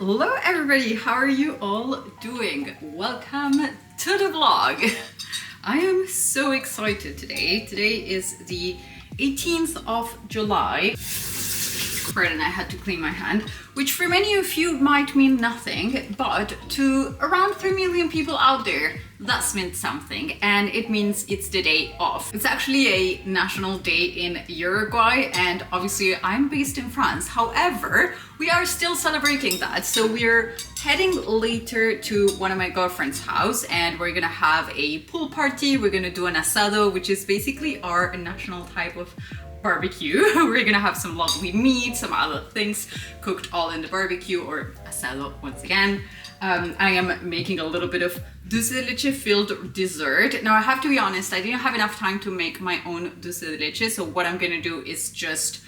Hello everybody, how are you all doing? Welcome to the vlog. I am so excited today. Today is the 18th of July. Pardon, I had to clean my hand, which for many of you might mean nothing, but to around 3 million people out there, that's meant something, and it means it's the day off. It's actually a national day in Uruguay, and obviously I'm based in France. However, we are still celebrating that, so we're heading later to one of my girlfriend's house, and we're gonna have a pool party. We're gonna do an asado, which is basically our national type of barbecue. We're gonna have some lovely meat, some other things cooked all in the barbecue, or asado once again. I am making a little bit of dulce de leche filled dessert. Now I have to be honest, I didn't have enough time to make my own dulce de leche, so what I'm gonna do is just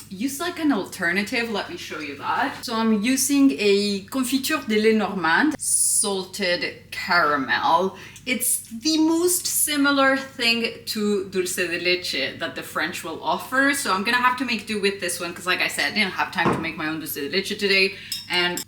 use like an alternative. Let me show you that. So I'm using a confiture de lait normande, salted caramel. It's the most similar thing to dulce de leche that the French will offer. So I'm gonna have to make do with this one because, like I said, I didn't have time to make my own dulce de leche today. And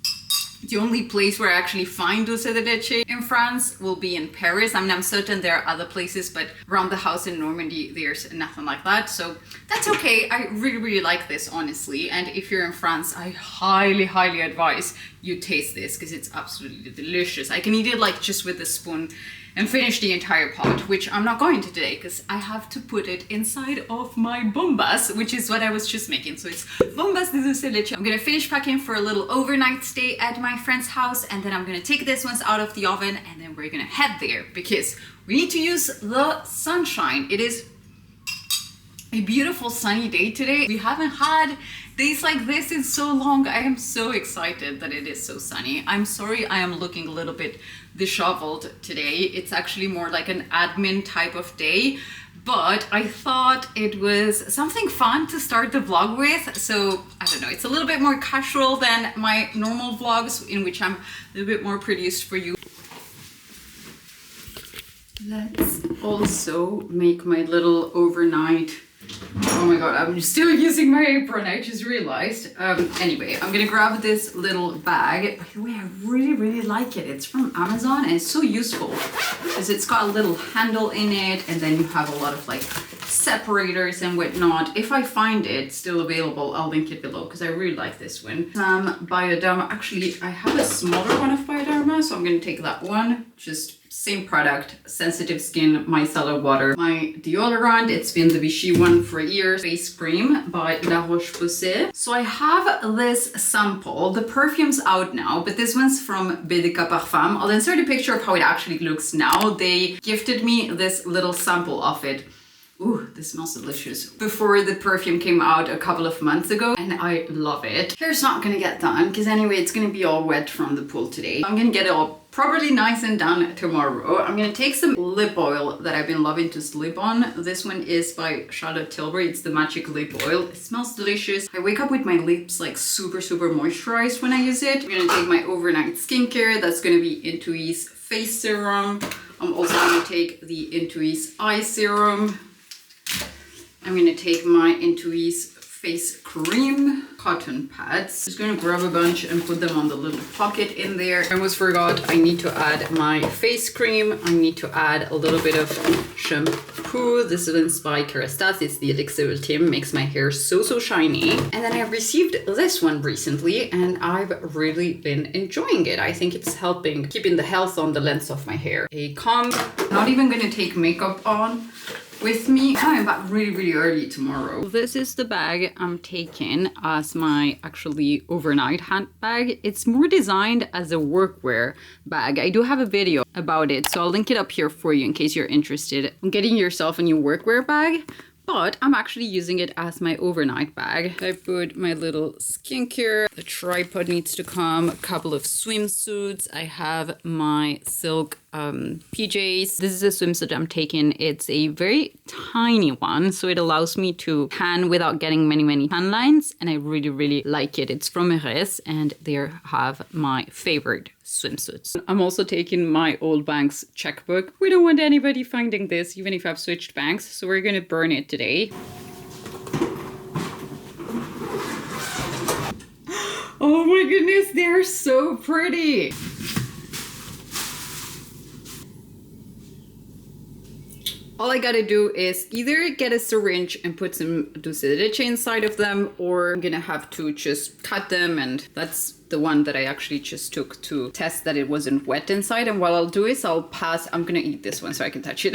the only place where I actually find dulce de leche in France will be in Paris. I mean, I'm certain there are other places, but around the house in Normandy, there's nothing like that. So that's okay. I really, really like this, honestly. And if you're in France, I highly, highly advise you taste this because it's absolutely delicious. I can eat it like just with a spoon and finish the entire pot, which I'm not going to today because I have to put it inside of my bombas, which is what I was just making. So it's bombas de dulce de leche. I'm gonna finish packing for a little overnight stay at my friend's house, and then I'm gonna take this ones out of the oven, and then we're gonna head there because we need to use the sunshine. It is a beautiful sunny day today. We haven't had days like this in so long. I am so excited that it is so sunny. I'm sorry I am looking a little bit disheveled today. It's actually more like an admin type of day, but I thought it was something fun to start the vlog with. So I don't know, it's a little bit more casual than my normal vlogs in which I'm a little bit more produced for you. Let's also make my little overnight. Oh my god, I'm still using my apron, I just realized. Anyway, I'm gonna grab this little bag. By the way, I really, really like it. It's from Amazon and it's so useful because it's got a little handle in it, and then you have a lot of like separators and whatnot. If I find it still available, I'll link it below because I really like this one. Some Bioderma. Actually, I have a smaller one of Bioderma, so I'm gonna take that one. Just same product, sensitive skin, micellar water. My deodorant, it's been the Vichy one for years. Face cream by La Roche-Posay. So I have this sample. The perfume's out now, but this one's from BDK Parfum. I'll insert a picture of how it actually looks now. They gifted me this little sample of it. Ooh, this smells delicious. Before the perfume came out a couple of months ago, and I love it. Hair's not gonna get done because anyway, it's gonna be all wet from the pool today. I'm gonna get it all properly nice and done tomorrow. I'm gonna take some lip oil that I've been loving to sleep on. This one is by Charlotte Tilbury. It's the Magic Lip Oil. It smells delicious. I wake up with my lips like super, super moisturized when I use it. I'm gonna take my overnight skincare. That's gonna be Intui's face serum. I'm also gonna take the Intui's eye serum. I'm gonna take my Intui's face cream, cotton pads. Just gonna grab a bunch and put them on the little pocket in there. I almost forgot, I need to add my face cream. I need to add a little bit of shampoo. This is by Kerastase. It's the Elixir Ultime. Makes my hair so, so shiny. And then I received this one recently, and I've really been enjoying it. I think it's helping keeping the health on the length of my hair. A comb. Not even gonna take makeup on with me. Coming back really, really early tomorrow. This is the bag I'm taking as my actually overnight handbag. It's more designed as a workwear bag. I do have a video about it, so I'll link it up here for you in case you're interested in getting yourself a new workwear bag. But I'm actually using it as my overnight bag. I put my little skincare, the tripod needs to come, a couple of swimsuits. I have my silk PJs. This is a swimsuit I'm taking. It's a very tiny one, so it allows me to tan without getting many tan lines, and I really, really like it. It's from Herès, and there have my favorite swimsuits. I'm also taking my old bank's checkbook. We don't want anybody finding this, even if I've switched banks, so we're gonna burn it today. Oh my goodness, they're so pretty. All I gotta do is either get a syringe and put some dulce de leche inside of them, or I'm gonna have to just cut them, and that's the one that I actually just took to test that it wasn't wet inside. And what I'll do is I'm gonna eat this one so I can touch it.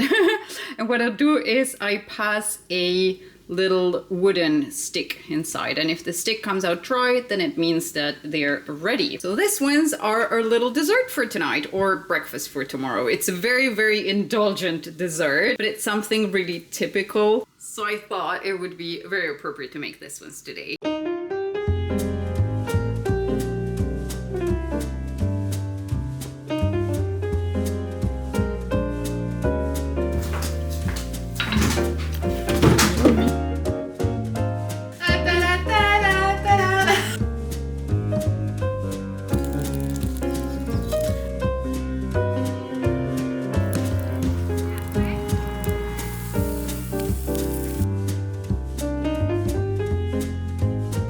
And what I'll do is I pass a little wooden stick inside, and if the stick comes out dry, then it means that they're ready. So these ones are our little dessert for tonight, or breakfast for tomorrow. It's a very, very indulgent dessert, but it's something really typical, so I thought it would be very appropriate to make this ones today.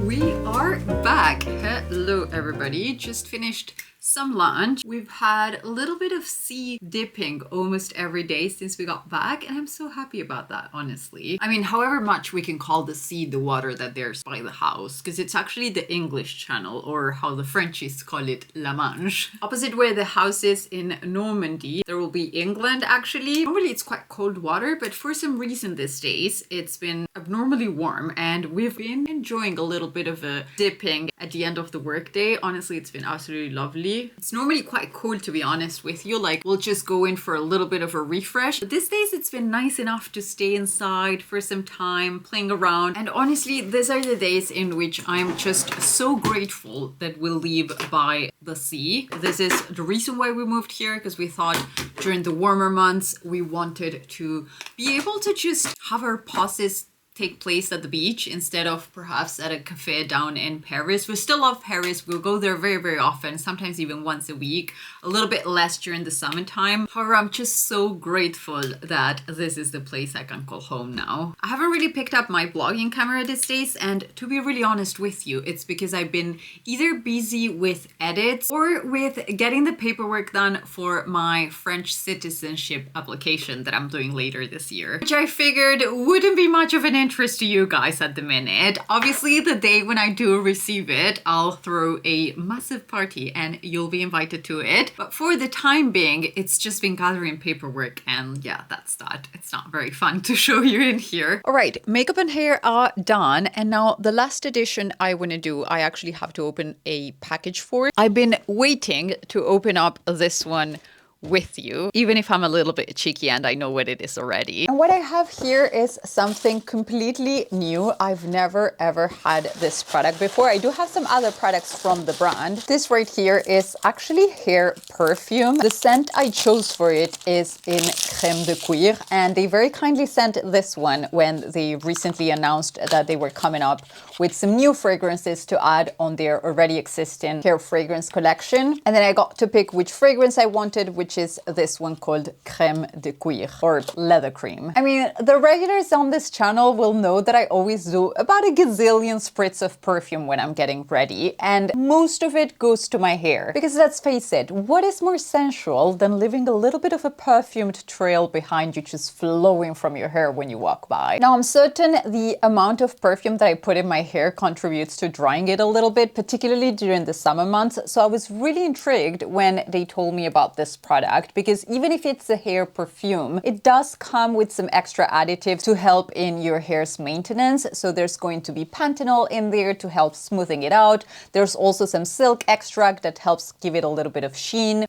We are back. Hello everybody, just finished some lunch. We've had a little bit of sea dipping almost every day since we got back, and I'm so happy about that, honestly. I mean, however much we can call the sea the water that there's by the house, because it's actually the English Channel, or how the Frenchies call it, La Manche. Opposite where the house is in Normandy, there will be England actually. Normally it's quite cold water, but for some reason these days it's been abnormally warm, and we've been enjoying a little bit of a dipping at the end of the workday. Honestly, it's been absolutely lovely. It's normally quite cool, to be honest with you, like we'll just go in for a little bit of a refresh, but these days it's been nice enough to stay inside for some time playing around. And honestly, these are the days in which I'm just so grateful that we live by the sea. This is the reason why we moved here, because we thought during the warmer months we wanted to be able to just have our pauses take place at the beach instead of perhaps at a cafe down in Paris. We still love Paris. We'll go there very, very often, sometimes even once a week, a little bit less during the summertime. However, I'm just so grateful that this is the place I can call home now. I haven't really picked up my vlogging camera these days, and to be really honest with you, it's because I've been either busy with edits or with getting the paperwork done for my French citizenship application that I'm doing later this year, which I figured wouldn't be much of an interest to you guys at the minute. Obviously, the day when I do receive it, I'll throw a massive party and you'll be invited to it. But for the time being, it's just been gathering paperwork, and yeah, that's that. It's not very fun to show you in here. All right, makeup and hair are done, and now the last addition I want to do, I actually have to open a package for it. I've been waiting to open up this one with you, even if I'm a little bit cheeky and I know what it is already. And what I have here is something completely new. I've never ever had this product before. I do have some other products from the brand. This right here is actually hair perfume. The scent I chose for it is in crème de cuir, and they very kindly sent this one when they recently announced that they were coming up with some new fragrances to add on their already existing hair fragrance collection. And then I got to pick which fragrance I wanted, which is this one called crème de cuir, or leather cream. I mean, the regulars on this channel will know that I always do about a gazillion spritz of perfume when I'm getting ready, and most of it goes to my hair. Because let's face it, what is more sensual than leaving a little bit of a perfumed trail behind you just flowing from your hair when you walk by? Now, I'm certain the amount of perfume that I put in my hair contributes to drying it a little bit, particularly during the summer months, so I was really intrigued when they told me about this product, because even if it's a hair perfume, it does come with some extra additives to help in your hair's maintenance. So there's going to be panthenol in there to help smoothing it out. There's also some silk extract that helps give it a little bit of sheen.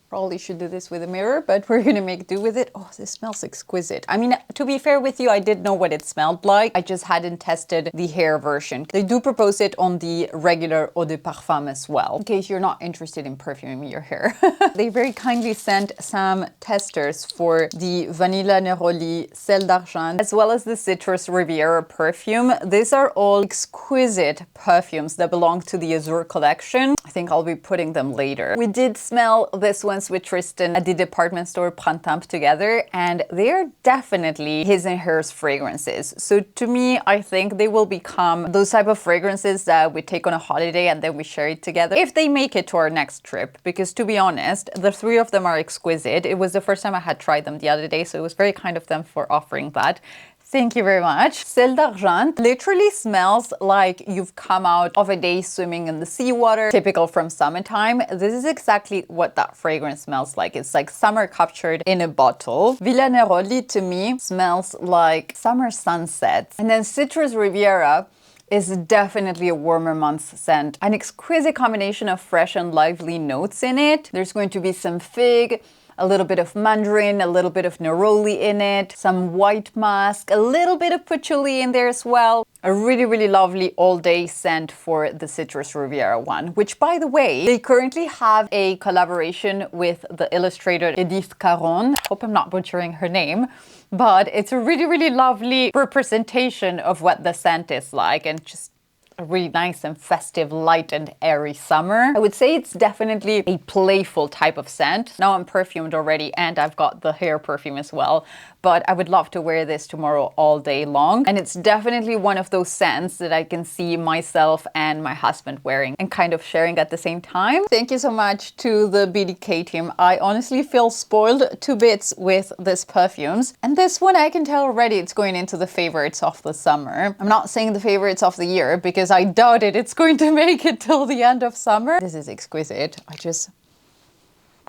Probably should do this with a mirror, but we're gonna make do with it. Oh, this smells exquisite. I mean, to be fair with you, I did know what it smelled like. I just hadn't tested the hair version. They do propose it on the regular eau de parfum as well, in case you're not interested in perfuming your hair. They very kindly sent some testers for the Vanilla Neroli Sel d'Argent, as well as the Citrus Riviera perfume. These are all exquisite perfumes that belong to the Azure collection. I think I'll be putting them later. We did smell this one once with Tristan at the department store Printemps together, and they're definitely his and hers fragrances. So to me, I think they will become those type of fragrances that we take on a holiday and then we share it together if they make it to our next trip. Because to be honest, the three of them are exquisite. It was the first time I had tried them the other day, so it was very kind of them for offering that. Thank you very much. Celle d'Argent literally smells like you've come out of a day swimming in the seawater, typical from summertime. This is exactly what that fragrance smells like. It's like summer captured in a bottle. Villa Neroli to me smells like summer sunsets. And then Citrus Riviera is definitely a warmer month's scent. An exquisite combination of fresh and lively notes in it. There's going to be some fig, a little bit of mandarin, a little bit of neroli in it, some white musk, a little bit of patchouli in there as well. A really, really lovely all-day scent for the Citrus Riviera one, which, by the way, they currently have a collaboration with the illustrator Edith Caron. Hope I'm not butchering her name, but it's a really, really lovely representation of what the scent is like, and just a really nice and festive, light and airy summer. I would say it's definitely a playful type of scent. Now I'm perfumed already and I've got the hair perfume as well, but I would love to wear this tomorrow all day long. And it's definitely one of those scents that I can see myself and my husband wearing and kind of sharing at the same time. Thank you so much to the BDK team. I honestly feel spoiled to bits with these perfumes. And this one, I can tell already it's going into the favorites of the summer. I'm not saying the favorites of the year because I doubt it's going to make it till the end of summer. This is exquisite.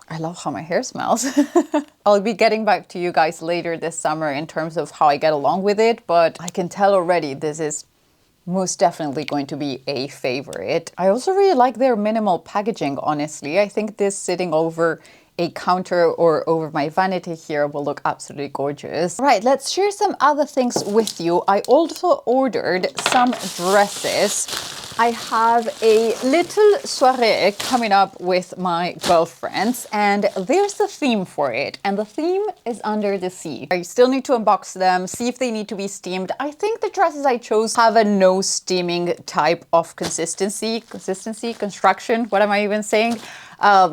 I love how my hair smells. I'll be getting back to you guys later this summer in terms of how I get along with it, but I can tell already this is most definitely going to be a favorite. I also really like their minimal packaging, honestly. I think this sitting over a counter or over my vanity here will look absolutely gorgeous. Right, let's share some other things with you. I also ordered some dresses. I have a little soiree coming up with my girlfriends, and there's the theme for it. And the theme is under the sea. I still need to unbox them, see if they need to be steamed. I think the dresses I chose have a no steaming type of construction. What am I even saying?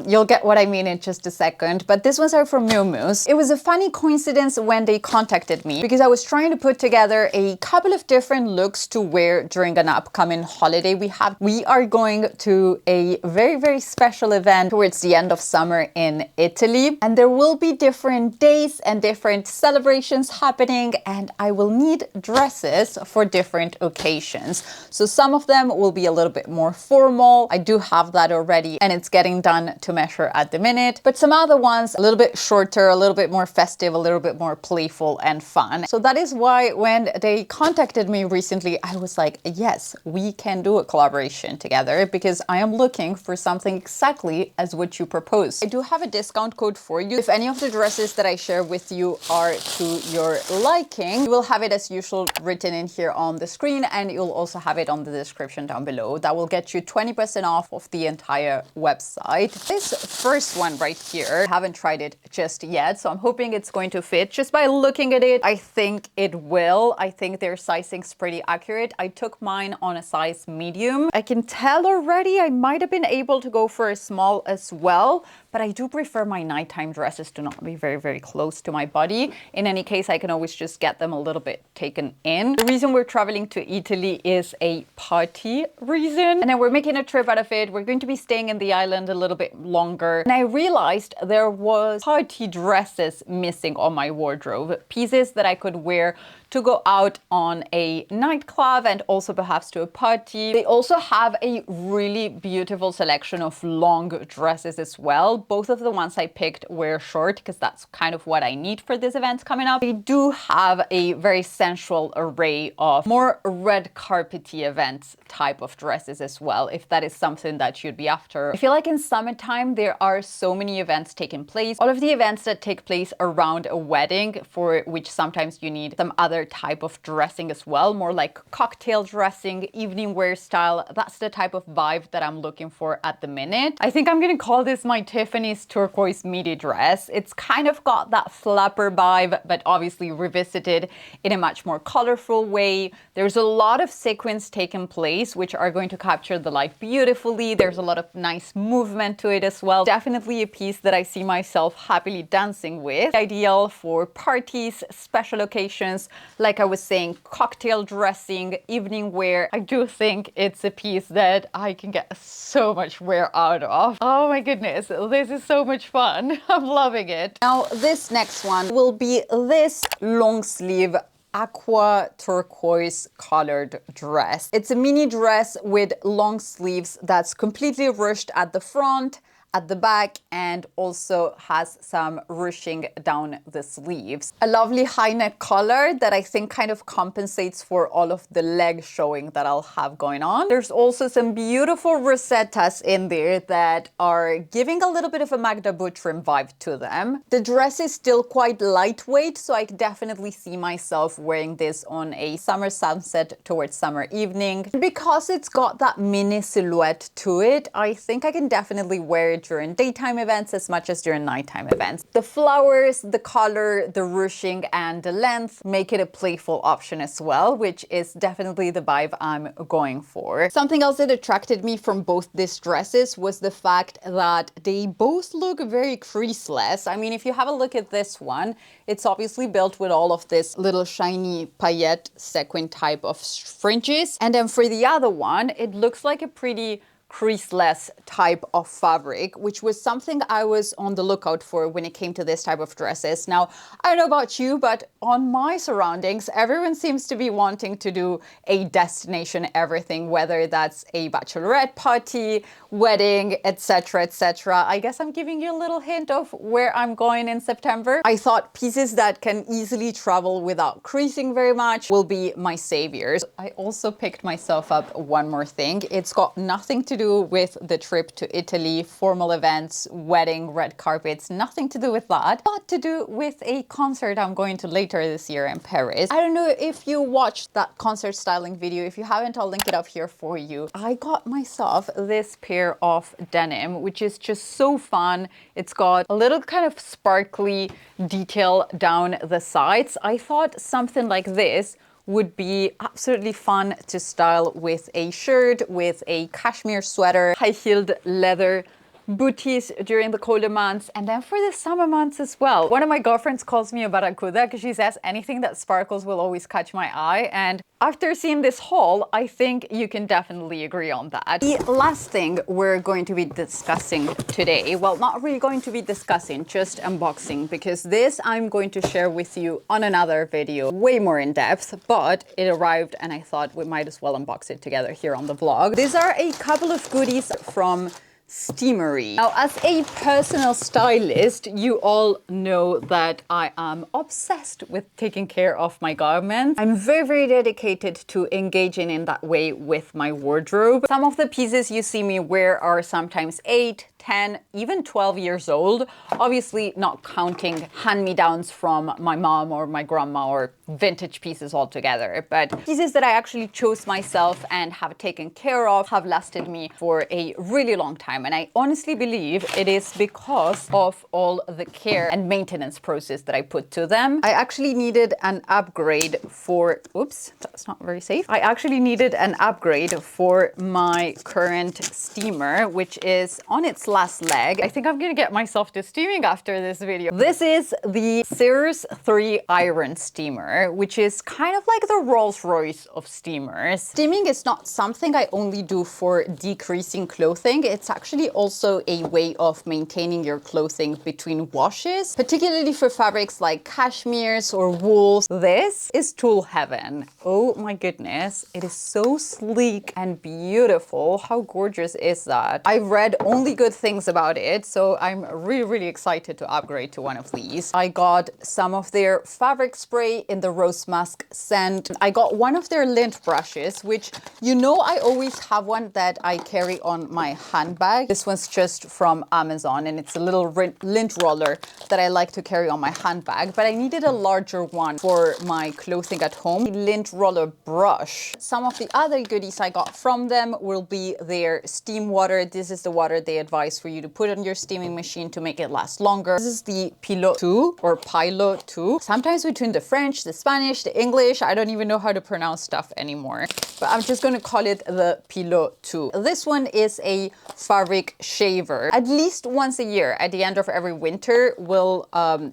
You'll get what I mean in just a second, but these ones are from Miu Miu's. It was a funny coincidence when they contacted me because I was trying to put together a couple of different looks to wear during an upcoming holiday we are going to a very, very special event towards the end of summer in Italy, and there will be different days and different celebrations happening, and I will need dresses for different occasions. So some of them will be a little bit more formal. I do have that already, and it's getting done to measure at the minute, but some other ones a little bit shorter, a little bit more festive, a little bit more playful and fun. So that is why when they contacted me recently, I was like, yes, we can do a collaboration together because I am looking for something exactly as what you proposed. I do have a discount code for you. If any of the dresses that I share with you are to your liking, you will have it as usual written in here on the screen, and you'll also have it on the description down below. That will get you 20% off of the entire website. This first one right here, I haven't tried it just yet, so I'm hoping it's going to fit. Just by looking at it, I think it will. I think their sizing's pretty accurate. I took mine on a size medium. I can tell already I might have been able to go for a small as well, but I do prefer my nighttime dresses to not be very, very close to my body. In any case, I can always just get them a little bit taken in. The reason we're traveling to Italy is a party reason, and then we're making a trip out of it. We're going to be staying in the island a little bit longer, and I realized there was party dresses missing on my wardrobe, pieces that I could wear to go out on a nightclub and also perhaps to a party. They also have a really beautiful selection of long dresses as well. Both of the ones I picked were short because that's kind of what I need for this event coming up. They do have a very sensual array of more red carpety events type of dresses as well, if that is something that you'd be after. I feel like in summertime there are so many events taking place. All of the events that take place around a wedding, for which sometimes you need some other type of dressing as well, more like cocktail dressing, evening wear style. That's the type of vibe that I'm looking for at the minute. I think I'm gonna call this my Tiff Tiffany's turquoise midi dress. It's kind of got that flapper vibe, but obviously revisited in a much more colorful way. There's a lot of sequins taking place, which are going to capture the light beautifully. There's a lot of nice movement to it as well. Definitely a piece that I see myself happily dancing with. Ideal for parties, special occasions, like I was saying, cocktail dressing, evening wear. I do think it's a piece that I can get so much wear out of. Oh my goodness, this is so much fun. I'm loving it. Now, this next one will be this long sleeve aqua turquoise colored dress. It's a mini dress with long sleeves that's completely ruched at the front, at the back, and also has some ruching down the sleeves. A lovely high neck collar that I think kind of compensates for all of the leg showing that I'll have going on. There's also some beautiful rosettas in there that are giving a little bit of a Magda Butrym vibe to them. The dress is still quite lightweight, so I definitely see myself wearing this on a summer sunset towards summer evening. Because it's got that mini silhouette to it, I think I can definitely wear it during daytime events as much as during nighttime events. The flowers, the color, the ruching, and the length make it a playful option as well, which is definitely the vibe I'm going for. Something else that attracted me from both these dresses was the fact that they both look very creaseless. I mean, if you have a look at this one, it's obviously built with all of this little shiny paillette sequin type of fringes. And then for the other one, it looks like a pretty creaseless type of fabric, which was something I was on the lookout for when it came to this type of dresses. Now, I don't know about you, but on my surroundings, everyone seems to be wanting to do a destination everything, whether that's a bachelorette party, wedding, etc., etc. I guess I'm giving you a little hint of where I'm going in September. I thought pieces that can easily travel without creasing very much will be my saviors. I also picked myself up one more thing. It's got nothing to do with the trip to Italy, formal events, wedding, red carpets, nothing to do with that, but to do with a concert I'm going to later this year in Paris. I don't know if you watched that concert styling video. If you haven't, I'll link it up here for you. I got myself this pair of denim, which is just so fun. It's got a little kind of sparkly detail down the sides. I thought something like this would be absolutely fun to style with a shirt, with a cashmere sweater, high-heeled leather booties during the colder months, and then for the summer months as well. One of my girlfriends calls me a barracuda because she says anything that sparkles will always catch my eye, and after seeing this haul, I think you can definitely agree on that. The last thing we're going to be discussing today, well, not really going to be discussing, just unboxing, because this I'm going to share with you on another video, way more in depth, but it arrived and I thought we might as well unbox it together here on the vlog. These are a couple of goodies from Steamery. Now, as a personal stylist, you all know that I am obsessed with taking care of my garments. I'm very, very dedicated to engaging in that way with my wardrobe. Some of the pieces you see me wear are sometimes 8, 10, even 12 years old. Obviously not counting hand-me-downs from my mom or my grandma or vintage pieces altogether, but pieces that I actually chose myself and have taken care of have lasted me for a really long time. And I honestly believe it is because of all the care and maintenance process that I put to them. I actually needed an upgrade for, oops, that's not very safe. I actually needed an upgrade for my current steamer, which is on its last leg. I think I'm gonna get myself to steaming after this video. This is the Sears 3 Iron Steamer, which is kind of like the Rolls-Royce of steamers. Steaming is not something I only do for decreasing clothing. It's actually also a way of maintaining your clothing between washes, particularly for fabrics like cashmeres or wools. This is tool heaven. Oh my goodness. It is so sleek and beautiful. How gorgeous is that? I've read only good things about it, so I'm really, really excited to upgrade to one of these. I got some of their fabric spray in the rose musk scent. I got one of their lint brushes, which you know I always have one that I carry on my handbag. This one's just from Amazon, and it's a little lint roller that I like to carry on my handbag, but I needed a larger one for my clothing at home. A lint roller brush. Some of the other goodies I got from them will be their steam water. This is the water they advise is for you to put on your steaming machine to make it last longer. This is the Pilot 2 or Pilot 2. Sometimes between the French, the Spanish, the English, I don't even know how to pronounce stuff anymore. But I'm just gonna call it the Pilot 2. This one is a fabric shaver. At least once a year, at the end of every winter, we'll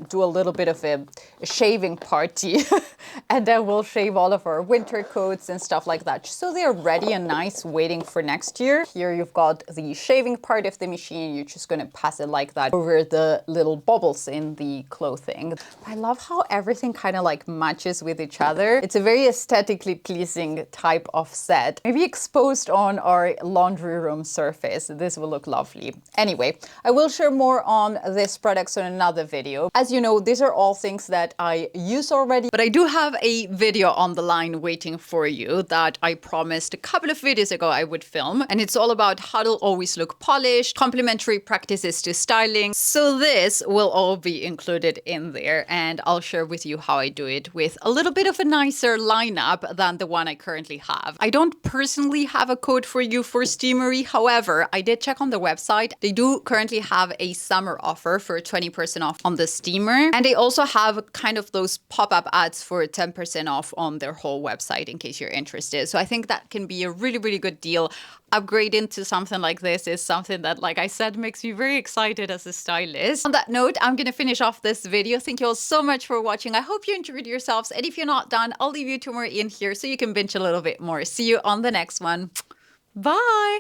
do a little bit of a shaving party. And then we'll shave all of our winter coats and stuff like that. So they're ready and nice, waiting for next year. Here you've got the shaving part of the machine. You're just gonna pass it like that over the little bubbles in the clothing. I love how everything kind of like matches with each other. It's a very aesthetically pleasing type of set. Maybe exposed on our laundry room surface, this will look lovely. Anyway, I will share more on these products in another video. As you know, these are all things that I use already, but I do have a video on the line waiting for you that I promised a couple of videos ago I would film, and it's all about how to always look polished, complementary practices to styling. So this will all be included in there, and I'll share with you how I do it with a little bit of a nicer lineup than the one I currently have. I don't personally have a code for you for Steamery. However, I did check on the website. They do currently have a summer offer for 20% off on the steamer, and they also have kind of those pop-up ads for 10% off on their whole website in case you're interested. So I think that can be a really, really good deal. Upgrading to something like this is something that, like I said, makes me very excited as a stylist. On that note, I'm going to finish off this video. Thank you all so much for watching. I hope you enjoyed yourselves. And if you're not done, I'll leave you 2 more in here so you can binge a little bit more. See you on the next one. Bye.